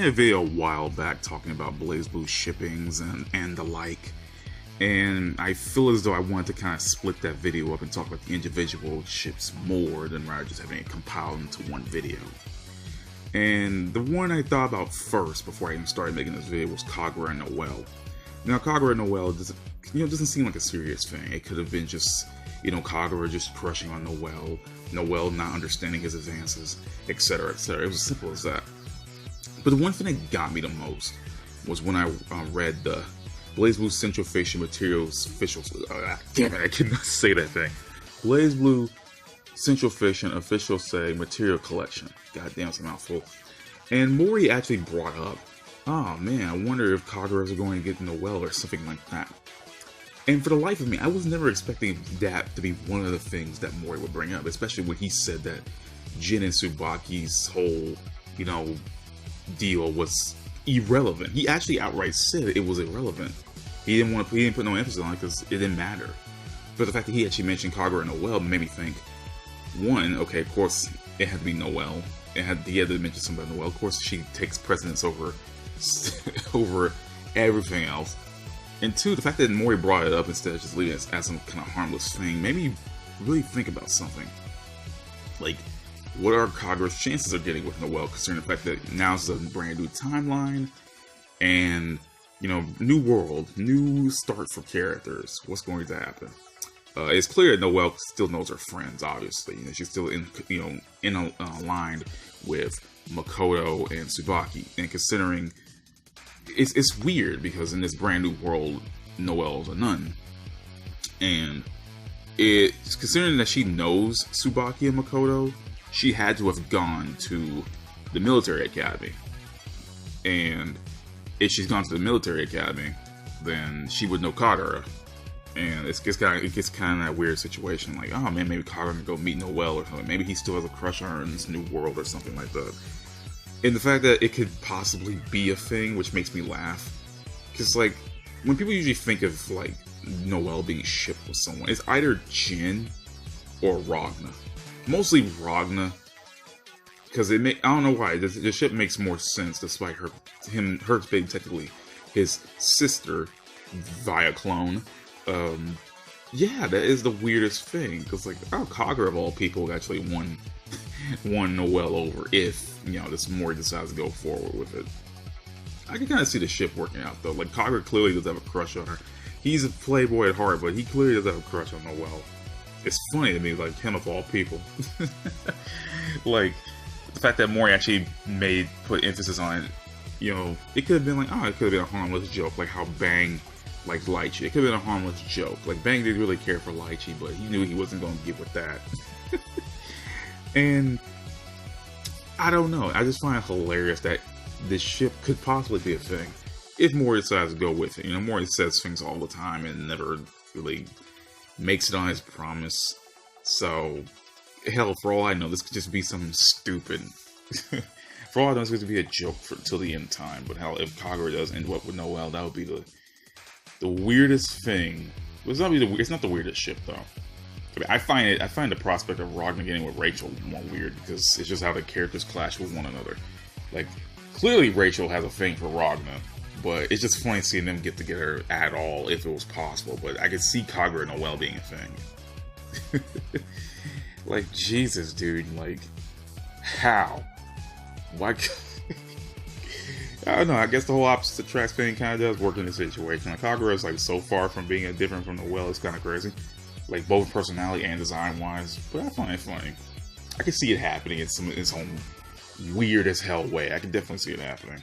made a video a while back talking about BlazBlue shippings and the like, and I feel as though I wanted to kind of split that video up and talk about the individual ships more than rather just having it compiled into one video. And the one I thought about first before I even started making this video was Kagura and Noel. Now, Kagura and Noel doesn't seem like a serious thing. It could have been just, Kagura just crushing on Noel, Noel not understanding his advances, etc., etc. It was as simple as that. But the one thing that got me the most was when I read the BlazBlue Central Facial Materials official. Damn it, I cannot say that thing. BlazBlue Central Fiction Official Say Material Collection. Goddamn, it's a mouthful. And Mori actually brought up, oh man, I wonder if Kagura's are going to get Noel or something like that. And for the life of me, I was never expecting that to be one of the things that Mori would bring up, especially when he said that Jin and Tsubaki's whole, deal was irrelevant. He actually outright said it was irrelevant. He didn't put no emphasis on it because it didn't matter. But the fact that he actually mentioned Kagura and Noel made me think, one, okay, of course, it had to be Noel. He had to mention somebody Noel. Of course, she takes precedence over everything else. And two, the fact that Mori brought it up instead of just leaving it as some kind of harmless thing made me really think about something. Like, what are Kagura's chances of getting with Noel, considering the fact that now it's a brand new timeline and, new world, new start for characters. What's going to happen? It's clear that Noel still knows her friends, obviously. She's still aligned with Makoto and Tsubaki. And considering, it's weird because in this brand new world, Noel's a nun. And considering that she knows Tsubaki and Makoto, she had to have gone to the military academy. And if she's gone to the military academy, then she would know Kagura. And it gets kind of that weird situation, like, oh man, maybe Kagura can go meet Noel or something. Maybe he still has a crush on her in this new world or something like that. And the fact that it could possibly be a thing, which makes me laugh, because like when people usually think of like Noel being shipped with someone, it's either Jin or Ragna. Mostly Ragna, because I don't know why the ship makes more sense despite her being technically his sister via clone. Yeah, that is the weirdest thing, because like, Kagura of all people actually won Noel over if, this Mori decides to go forward with it. I can kind of see the ship working out though. Like, Kagura clearly does have a crush on her. He's a playboy at heart, but he clearly does have a crush on Noel. It's funny to me, like, him of all people. Like, the fact that Mori actually put emphasis on it, it could have been like, it could have been a harmless joke, like how Bang like Lychee. It could have been a harmless joke. Like, Bang didn't really care for Lychee, but he knew he wasn't going to get with that. And I don't know. I just find it hilarious that this ship could possibly be a thing if Mori decides to go with it. Mori says things all the time and never really makes it on his promise. So, hell, for all I know, this could just be something stupid. For all I know, it's going to be a joke till the end time. But hell, if Kagura does end up with Noel, that would be the weirdest thing. It's not the weirdest ship though. I find the prospect of Ragna getting with Rachel more weird because it's just how the characters clash with one another. Like, clearly Rachel has a thing for Ragna, but it's just funny seeing them get together at all if it was possible. But I could see Kagura and Noel being a thing. Like, Jesus, dude. Like, how? Why? I don't know. I guess the whole opposite attracts thing kind of does work in this situation. Like, Kagura is like so far from being different from Noel. It's kind of crazy. Like, both personality and design wise. But I find it funny. I can see it happening in its own weird as hell way. I can definitely see it happening.